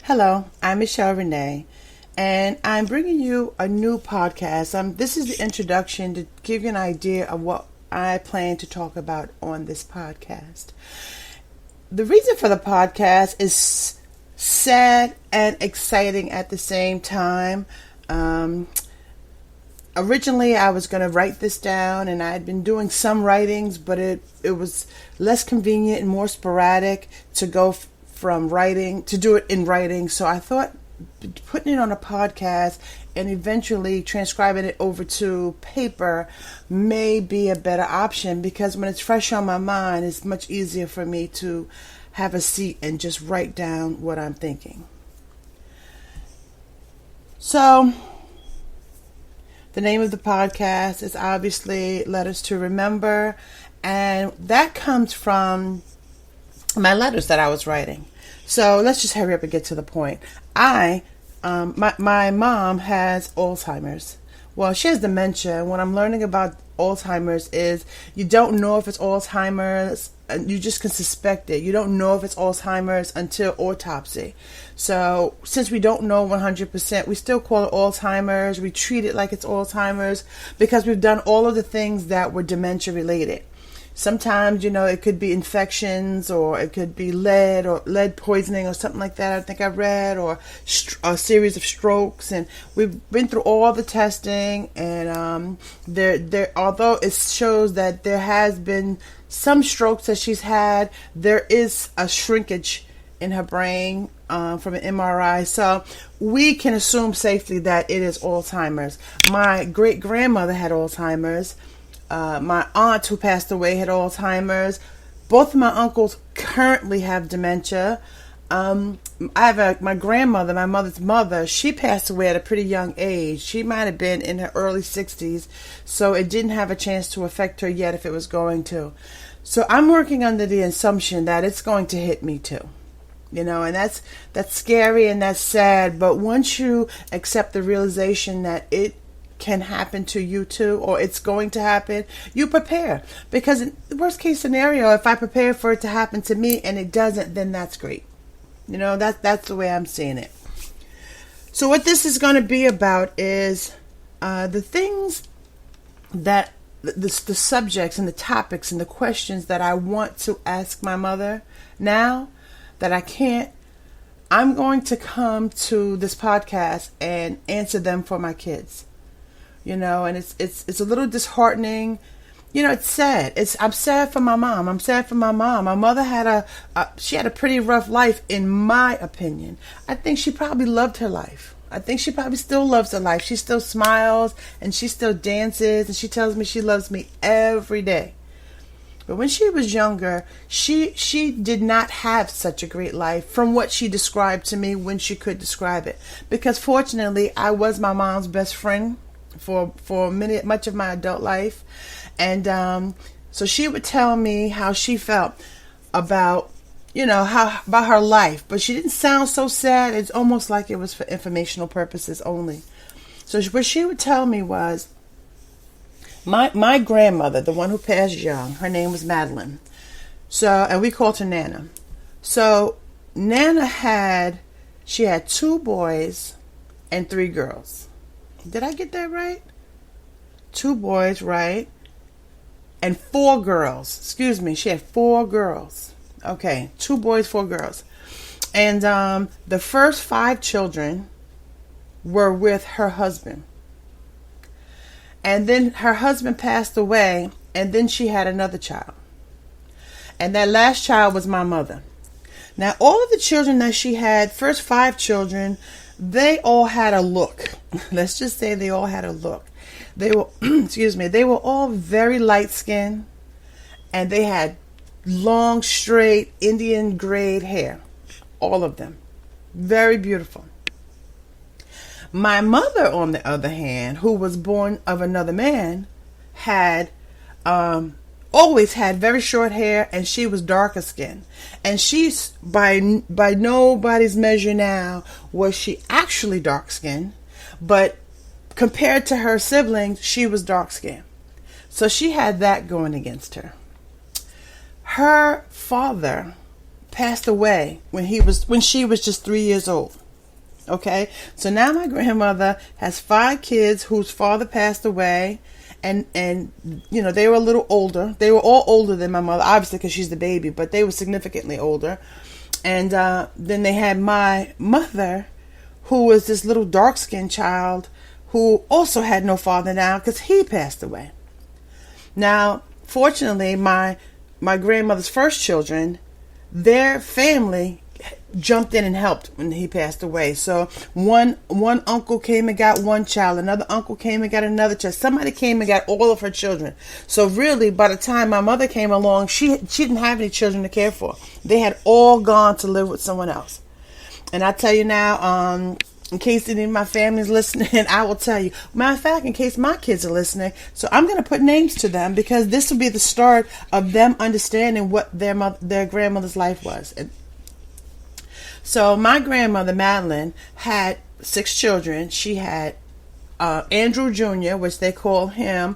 Hello, I'm Michelle Renee, and I'm bringing you a new podcast. This is the introduction to give you an idea of what I plan to talk about on this podcast. The reason for the podcast is sad and exciting at the same time. Originally, I was going to write this down, and I had been doing some writings, but it was less convenient and more sporadic to go from writing to do it in writing. So I thought putting it on a podcast and eventually transcribing it over to paper may be a better option, because when it's fresh on my mind, it's much easier for me to have a seat and just write down what I'm thinking. So the name of the podcast is obviously Letters to Remember, and that comes from my letters that I was writing. So let's just hurry up and get to the point. My mom has Alzheimer's. Well, she has dementia. And what I'm learning about Alzheimer's is you don't know if it's Alzheimer's. You just can suspect it. You don't know if it's Alzheimer's until autopsy. So since we don't know 100%, we still call it Alzheimer's. We treat it like it's Alzheimer's because we've done all of the things that were dementia related. Sometimes, it could be infections, or it could be lead poisoning or something like that. I think I read, or a series of strokes. And we've been through all the testing, and although it shows that there has been some strokes that she's had, there is a shrinkage in her brain from an MRI. So we can assume safely that it is Alzheimer's. My great grandmother had Alzheimer's. My aunt who passed away had Alzheimer's. Both of my uncles currently have dementia. I have my grandmother, my mother's mother. She passed away at a pretty young age. She might have been in her early 60s, so it didn't have a chance to affect her yet if it was going to. So I'm working under the assumption that it's going to hit me too. And that's scary and that's sad. But once you accept the realization that it can happen to you too, or it's going to happen, you prepare. Because in the worst case scenario, if I prepare for it to happen to me and it doesn't, then that's great. That's the way I'm seeing it. So what this is going to be about is the things that the subjects and the topics and the questions that I want to ask my mother now that I can't. I'm going to come to this podcast and answer them for my kids. And it's a little disheartening. It's sad. I'm sad for my mom. My mother had she had a pretty rough life, in my opinion. I think she probably loved her life. I think she probably still loves her life. She still smiles and she still dances, and she tells me she loves me every day. But when she was younger, she did not have such a great life from what she described to me when she could describe it. Because fortunately, I was my mom's best friend for much of my adult life. And so she would tell me how she felt about about her life, but she didn't sound so sad. It's almost like it was for informational purposes only. So what she would tell me was, my grandmother, the one who passed young, her name was Madeline. So, and we called her Nana. So Nana had 2 boys and 3 girls. Did I get that right? 2 boys, right? And 4 girls. Excuse me, she had 4 girls. Okay, 2 boys, 4 girls. And the first 5 children were with her husband. And then her husband passed away, and then she had another child. And that last child was my mother. Now, all of the children that she had, first 5 children, they all had a look. Let's just say they all had a look. They were, they were all very light skinned, and they had long, straight Indian grayed hair. All of them. Very beautiful. My mother, on the other hand, who was born of another man, had always had very short hair, and she was darker skinned. And she's by nobody's measure now was she actually dark skinned, but compared to her siblings, she was dark skinned. So she had that going against her. Her father passed away when she was just 3 years old. Okay, so now my grandmother has 5 kids whose father passed away, and they were a little older. They were all older than my mother, obviously because she's the baby, but they were significantly older. And then they had my mother, who was this little dark-skinned child who also had no father now because he passed away. Now, fortunately, my grandmother's first children, their family jumped in and helped when he passed away. So one uncle came and got one child, another uncle came and got another child, somebody came and got all of her children. So really, by the time my mother came along, she didn't have any children to care for. They had all gone to live with someone else. And I tell you now, in case any of my family's listening, I will tell you. Matter of fact, in case my kids are listening, so I'm going to put names to them because this will be the start of them understanding what their grandmother's life was. And so my grandmother, Madeline, had 6 children. She had Andrew Jr., which they call him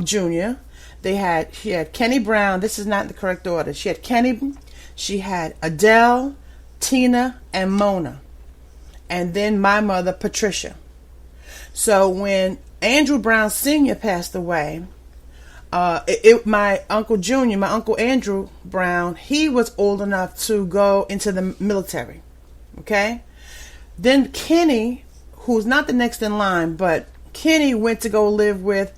Junior. She had Kenny Brown. This is not the correct order. She had Kenny. She had Adele, Tina, and Mona. And then my mother, Patricia. So when Andrew Brown Sr. passed away, my Uncle Junior, my Uncle Andrew Brown, he was old enough to go into the military. Okay? Then Kenny, who's not the next in line, but Kenny went to go live with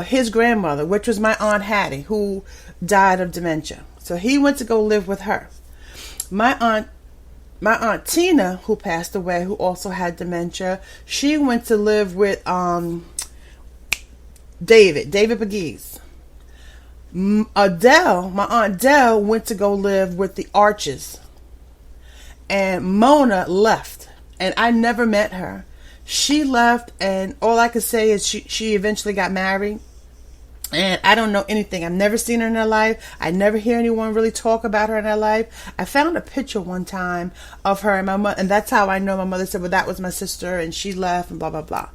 his grandmother, which was my Aunt Hattie, who died of dementia. So he went to go live with her. My aunt Tina, who passed away, who also had dementia, she went to live with David Pegues. Adele, my Aunt Dell, went to go live with the Arches. And Mona left. And I never met her. She left, and all I could say is she eventually got married. And I don't know anything. I've never seen her in her life. I never hear anyone really talk about her in her life. I found a picture one time of her and my mother, and that's how I know. My mother said, well, that was my sister, and she left, and blah, blah, blah.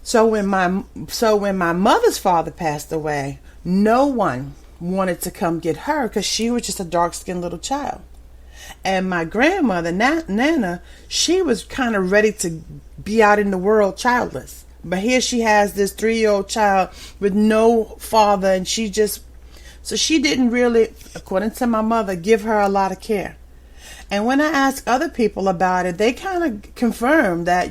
So when my mother's father passed away, no one wanted to come get her because she was just a dark-skinned little child. And my grandmother, Nana, she was kind of ready to be out in the world childless. But here she has this 3-year-old child with no father, and she didn't really, according to my mother, give her a lot of care. And when I asked other people about it, they kind of confirmed that,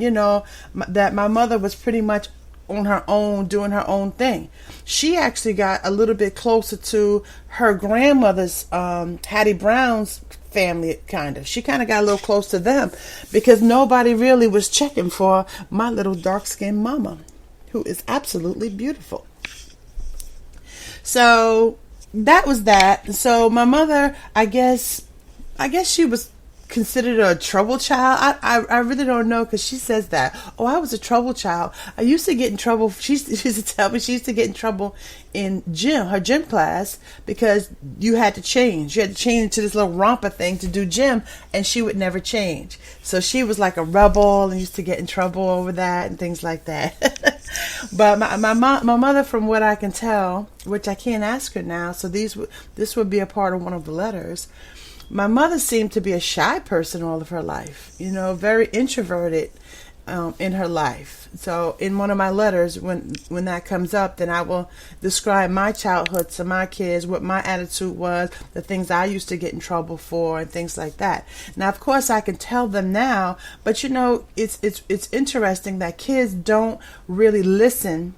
that my mother was pretty much on her own, doing her own thing. She actually got a little bit closer to her grandmother's, Hattie Brown's family, kind of. She kind of got a little close to them because nobody really was checking for my little dark-skinned mama, who is absolutely beautiful. So that was that. So my mother, I guess she was considered a trouble child. I really don't know because she says that. Oh, I was a trouble child. I used to get in trouble. She used to tell me she used to get in trouble in her gym class because you had to change. You had to change into this little romper thing to do gym, and she would never change. So she was like a rebel and used to get in trouble over that and things like that. But my mother, from what I can tell, which I can't ask her now, so this would be a part of one of the letters. My mother seemed to be a shy person all of her life, very introverted in her life. So in one of my letters, when that comes up, then I will describe my childhood to my kids, what my attitude was, the things I used to get in trouble for, and things like that. Now, of course, I can tell them now, but it's interesting that kids don't really listen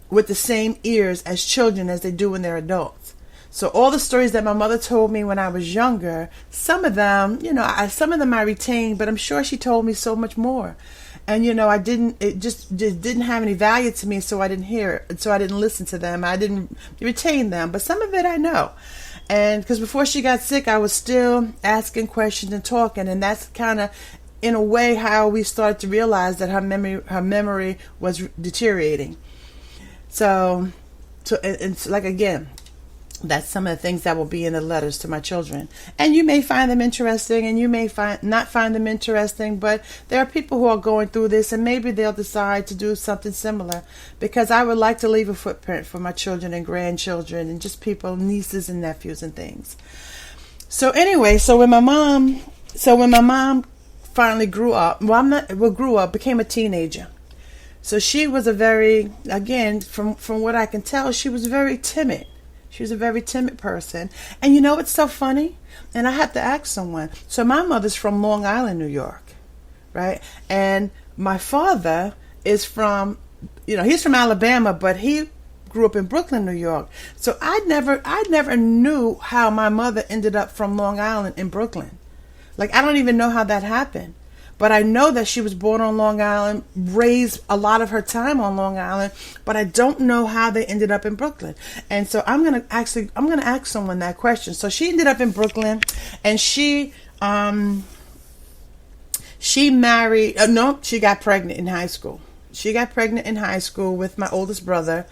with the same ears as children as they do when they're adults. So all the stories that my mother told me when I was younger, some of them I retained, but I'm sure she told me so much more. And, it just didn't have any value to me, so I didn't hear it. So I didn't listen to them. I didn't retain them. But some of it I know. And because before she got sick, I was still asking questions and talking. And that's kind of, in a way, how we started to realize that her memory was deteriorating. So like, again, that's some of the things that will be in the letters to my children. And you may find them interesting, and you may not find them interesting, but there are people who are going through this, and maybe they'll decide to do something similar, because I would like to leave a footprint for my children and grandchildren and just people, nieces and nephews and things. So anyway, so when my mom finally grew up, grew up, became a teenager. So she was a very, again, from what I can tell, she was very timid. She was a very timid person. And you know what's so funny? And I have to ask someone. So my mother's from Long Island, New York, right? And my father is from, he's from Alabama, but he grew up in Brooklyn, New York. So I never knew how my mother ended up from Long Island in Brooklyn. Like, I don't even know how that happened. But I know that she was born on Long Island, raised a lot of her time on Long Island, but I don't know how they ended up in Brooklyn. And so I'm gonna ask someone that question. So she ended up in Brooklyn, and she married. No, she got pregnant in high school. She got pregnant in high school with my oldest brother,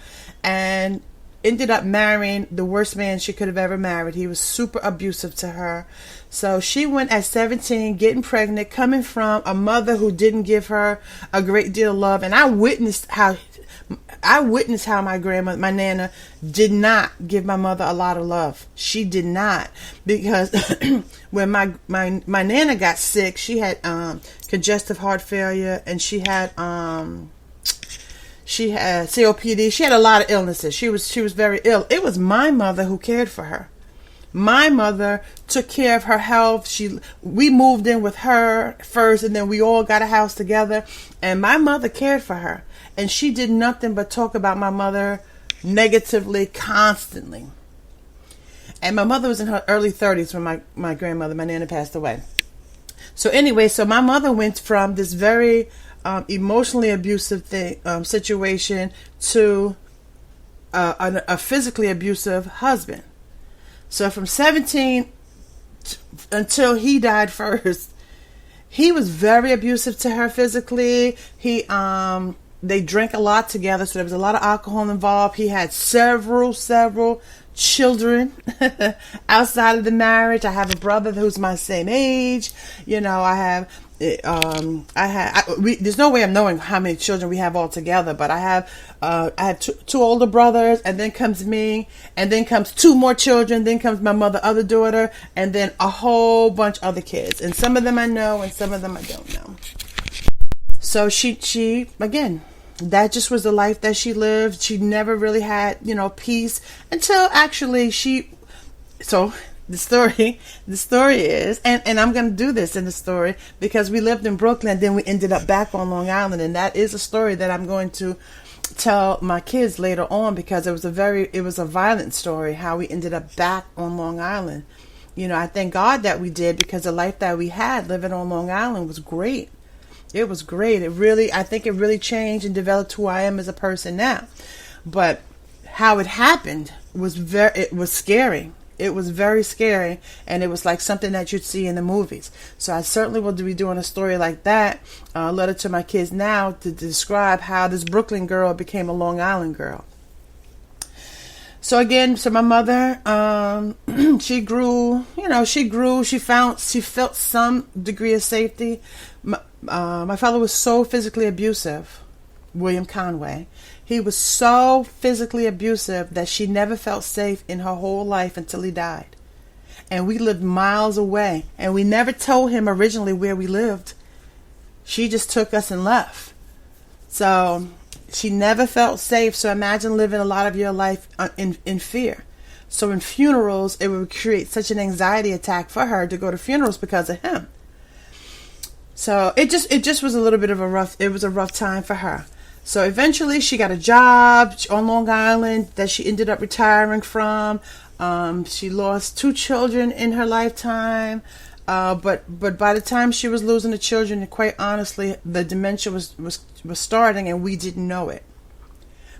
and ended up marrying the worst man she could have ever married. He was super abusive to her. So she went at 17, getting pregnant, coming from a mother who didn't give her a great deal of love. And I witnessed how my grandmother, my Nana, did not give my mother a lot of love. She did not, because when my Nana got sick, she had congestive heart failure, and she had COPD. She had a lot of illnesses. She was very ill. It was my mother who cared for her. My mother took care of her health. We moved in with her first, and then we all got a house together. And my mother cared for her. And she did nothing but talk about my mother negatively constantly. And my mother was in her early 30s when my grandmother, my Nana, passed away. So anyway, so my mother went from this very emotionally abusive situation to a physically abusive husband. So from 17 until he died first, he was very abusive to her physically. They drank a lot together, so there was a lot of alcohol involved. He had several children outside of the marriage. I have a brother who's my same age. There's no way of knowing how many children we have all together, but I have two older brothers, and then comes me, and then comes two more children, then comes my other daughter, and then a whole bunch of other kids. And some of them I know, and some of them I don't know. So she again, that just was the life that she lived. She never really had, peace until actually the story is, and I'm going to do this in the story because we lived in Brooklyn, then we ended up back on Long Island, and that is a story that I'm going to tell my kids later on, because it was a violent story how we ended up back on Long Island. I thank God that we did, because the life that we had living on Long Island was great. It was great. I think it really changed and developed who I am as a person now. But how it happened was scary. It was very scary, and it was like something that you'd see in the movies. So I certainly will be doing a story like that, a letter to my kids now, to describe how this Brooklyn girl became a Long Island girl. So again, my mother, she grew, she felt some degree of safety. My father was so physically abusive, William Conway. He was so physically abusive that she never felt safe in her whole life until he died. And we lived miles away, and we never told him originally where we lived. She just took us and left. So she never felt safe. So imagine living a lot of your life in fear. So in funerals, it would create such an anxiety attack for her to go to funerals because of him. So it just was a little bit of a rough time for her. So eventually she got a job on Long Island that she ended up retiring from. She lost 2 children in her lifetime. But by the time she was losing the children, quite honestly, the dementia was starting, and we didn't know it.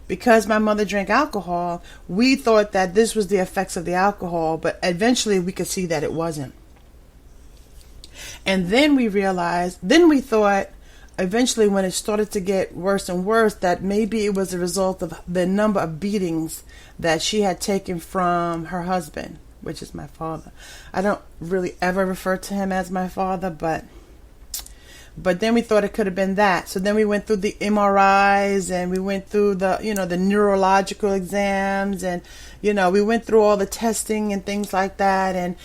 Because my mother drank alcohol, we thought that this was the effects of the alcohol, but eventually we could see that it wasn't. And then we thought, eventually when it started to get worse and worse, that maybe it was a result of the number of beatings that she had taken from her husband, which is my father. I don't really ever refer to him as my father, but But then we thought it could have been that. So then we went through the MRIs, and we went through the, the neurological exams, and, we went through all the testing and things like that. And,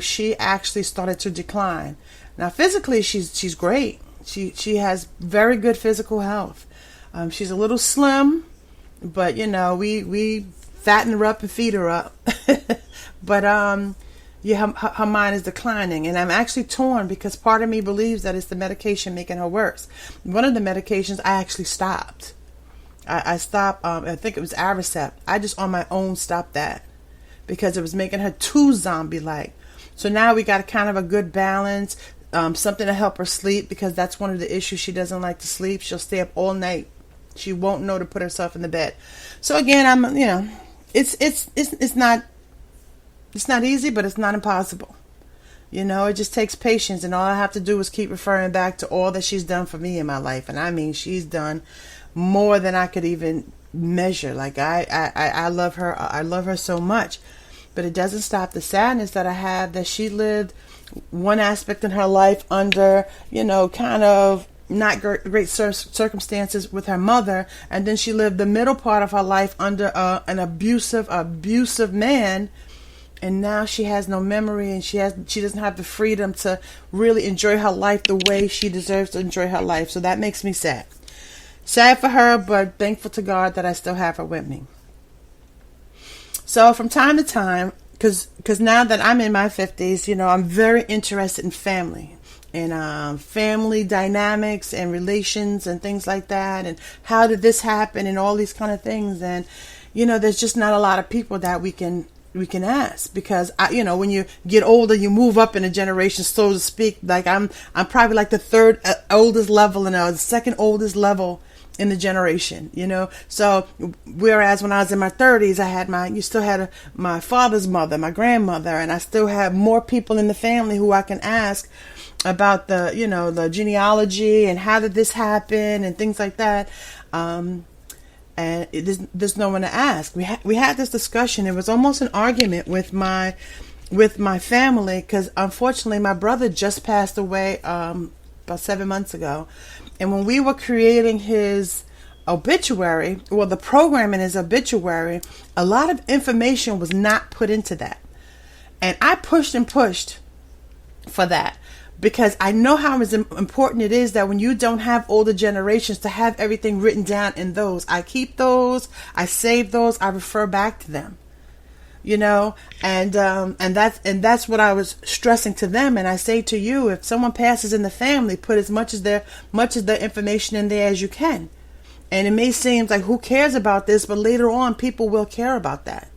she actually started to decline. Now, physically, she's great. She has very good physical health. She's a little slim, but, we fatten her up and feed her up. But, yeah, her mind is declining, and I'm actually torn because part of me believes that it's the medication making her worse. One of the medications I actually stopped. I stopped, I think it was Aricept. I just on my own stopped that because it was making her too zombie-like. So now we got kind of a good balance, something to help her sleep, because that's one of the issues. She doesn't like to sleep. She'll stay up all night. She won't know to put herself in the bed. So again, it's not easy, but it's not impossible. It just takes patience, and all I have to do is keep referring back to all that she's done for me in my life. And I mean, she's done more than I could even measure. Like I love her. I love her so much, but it doesn't stop the sadness that I have that she lived one aspect in her life under, kind of not great circumstances with her mother, and then she lived the middle part of her life under an abusive man. And now she has no memory, and she doesn't have the freedom to really enjoy her life the way she deserves to enjoy her life. So that makes me sad. Sad for her, but thankful to God that I still have her with me. So from time to time, because now that I'm in my 50s, I'm very interested in family and family dynamics and relations and things like that, and how did this happen and all these kind of things. And there's just not a lot of people that we can ask, because when you get older, you move up in a generation, so to speak. Like I'm probably like the third oldest level and the second oldest level in the generation, So whereas when I was in my 30s, you still had my father's mother, my grandmother, and I still have more people in the family who I can ask about the genealogy and how did this happen and things like that. And there's no one to ask. We had this discussion. It was almost an argument with my family, because unfortunately my brother just passed away about 7 months ago. And when we were creating his obituary, the program in his obituary, a lot of information was not put into that. And I pushed and pushed for that, because I know how important it is that when you don't have older generations, to have everything written down in those. I keep those, I save those, I refer back to them, and that's what I was stressing to them. And I say to you, if someone passes in the family, put as much of their information in there as you can. And it may seem like, who cares about this? But later on, people will care about that.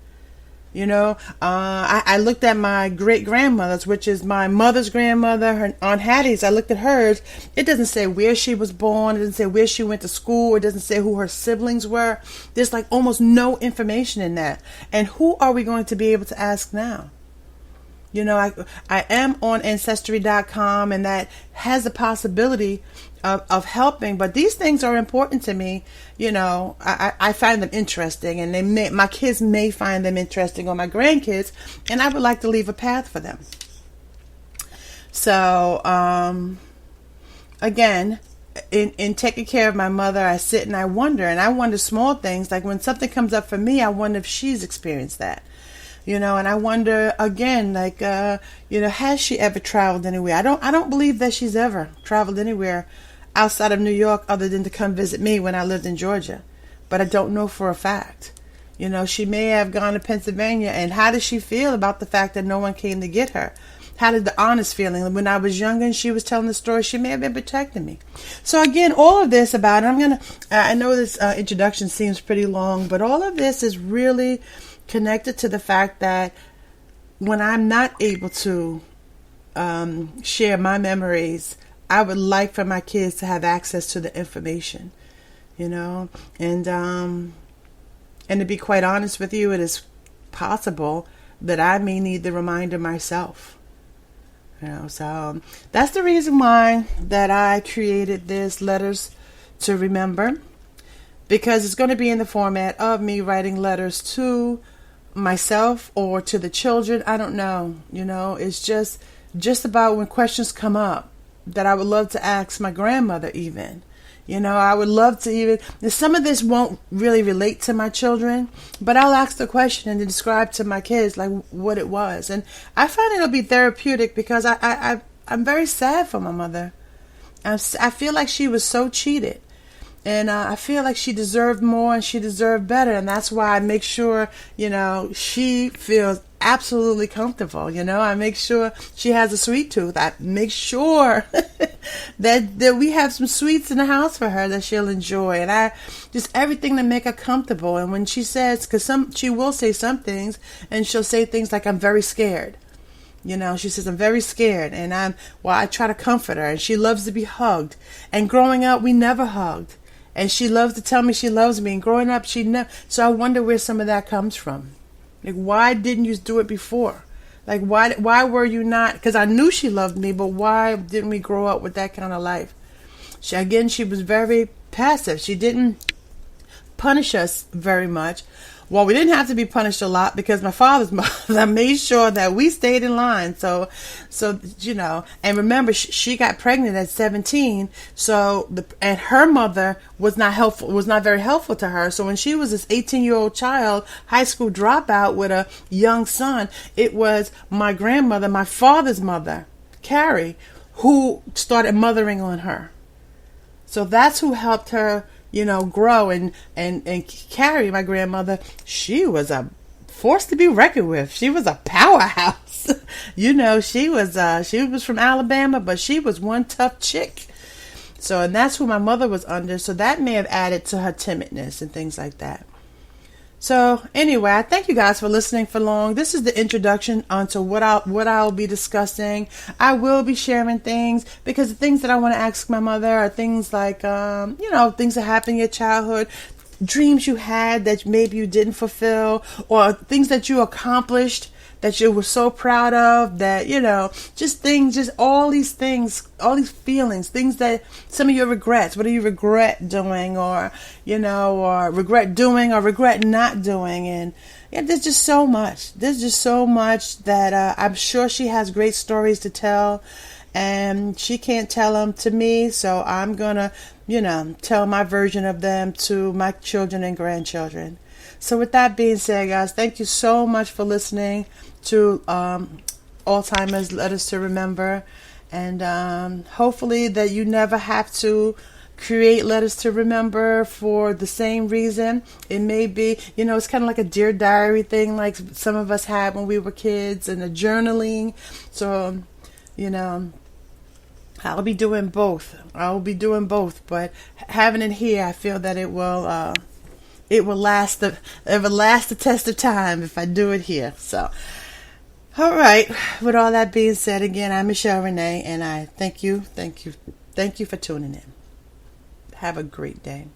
I looked at my great grandmother's, which is my mother's grandmother, her Aunt Hattie's. I looked at hers. It doesn't say where she was born. It doesn't say where she went to school. It doesn't say who her siblings were. There's like almost no information in that. And who are we going to be able to ask now? I am on Ancestry.com, and that has the possibility of helping, but these things are important to me. I find them interesting, and my kids may find them interesting, or my grandkids, and I would like to leave a path for them. So, again, in taking care of my mother, I sit and I wonder small things, like when something comes up for me, I wonder if she's experienced that. And I wonder again, like, has she ever traveled anywhere? I don't believe that she's ever traveled anywhere outside of New York other than to come visit me when I lived in Georgia. But I don't know for a fact. She may have gone to Pennsylvania, and how does she feel about the fact that no one came to get her? How did the honest feeling when I was younger and she was telling the story? She may have been protecting me. So again, all of this about it, I know this introduction seems pretty long, but all of this is really connected to the fact that when I'm not able to share my memories, I would like for my kids to have access to the information, and to be quite honest with you, it is possible that I may need the reminder myself. So that's the reason why that I created this Letters to Remember, because it's going to be in the format of me writing letters to myself or to the children. I don't know. It's just about when questions come up. that I would love to ask my grandmother even. I would love to even, some of this won't really relate to my children, but I'll ask the question and describe to my kids like what it was. And I find it'll be therapeutic because I'm very sad for my mother. I feel like she was so cheated. And I feel like she deserved more and she deserved better. And that's why I make sure, she feels absolutely comfortable. I make sure she has a sweet tooth. I make sure that we have some sweets in the house for her that she'll enjoy. And I just everything to make her comfortable. And when she says, because she will say some things, and she'll say things like, I'm very scared. She says, I'm very scared. And I try to comfort her. And she loves to be hugged. And growing up, we never hugged. And she loves to tell me she loves me. And growing up, she never. So I wonder where some of that comes from. Like, why didn't you do it before? Like, why were you not? Because I knew she loved me, but why didn't we grow up with that kind of life? She was very passive. She didn't punish us very much. Well, we didn't have to be punished a lot because my father's mother made sure that we stayed in line. So, and remember, she got pregnant at 17. And her mother was not very helpful to her. So when she was this 18-year-old child, high school dropout with a young son, it was my grandmother, my father's mother, Carrie, who started mothering on her. So that's who helped her grow and Carrie, my grandmother. She was a force to be reckoned with. She was a powerhouse. She was from Alabama, but she was one tough chick. So, and that's who my mother was under. So that may have added to her timidness and things like that. So anyway, I thank you guys for listening for long. This is the introduction onto what I'll be discussing. I will be sharing things because the things that I want to ask my mother are things like, things that happened in your childhood, dreams you had that maybe you didn't fulfill, or things that you accomplished that you were so proud of, that, just all these things, all these feelings, things that some of your regrets, what do you regret doing, or regret doing or regret not doing. And there's just so much. There's just so much that I'm sure she has great stories to tell, and she can't tell them to me. So I'm going to, tell my version of them to my children and grandchildren. So with that being said, guys, thank you so much for listening to Alzheimer's Letters to Remember. And hopefully that you never have to create letters to remember for the same reason. It may be, it's kind of like a Dear Diary thing like some of us had when we were kids, and the journaling. So, I'll be doing both. But having it here, I feel that it will last the test of time if I do it here. So, all right. With all that being said, again, I'm Michelle Renee, and I thank you for tuning in. Have a great day.